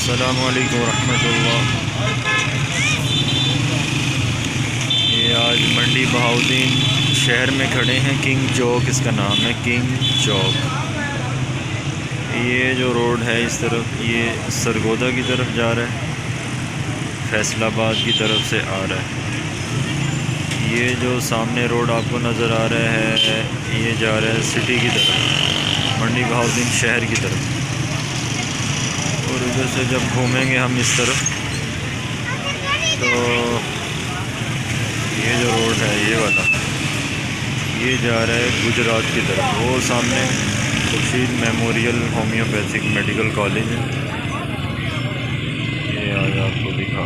अस्सलामुअलैकुम रहमतुल्लाह। ये आज मंडी बहाउद्दीन शहर में खड़े हैं। किंग चौक इसका नाम है, किंग चौक। ये जो रोड है इस तरफ, ये सरगोदा की तरफ जा रहा है, फैसलाबाद की तरफ से आ रहा है। ये जो सामने रोड आपको नज़र आ रहा है, ये जा रहा है सिटी की तरफ, मंडी बहाउद्दीन शहर की तरफ। और उधर से जब घूमेंगे हम इस तरफ, तो ये जो रोड है ये वाला, ये जा रहा है गुजरात की तरफ। वो सामने Khurshid memorial homeopathic medical college है, ये आज आपको दिखा।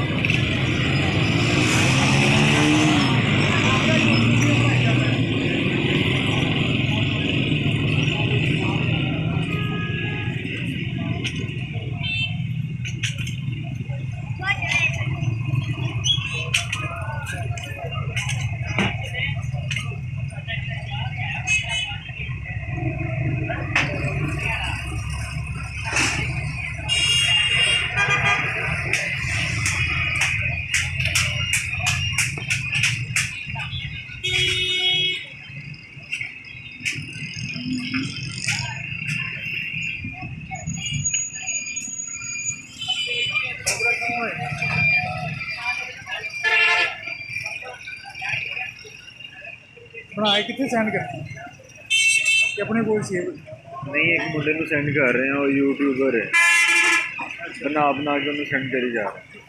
बनाए कितने सेंड करते हैं कि अपने कोल सेव नहीं, एक मुंडे को सेंड कर रहे हैं और यूट्यूबर है, बना बना के उन्हें सेंड करी जा रहा है।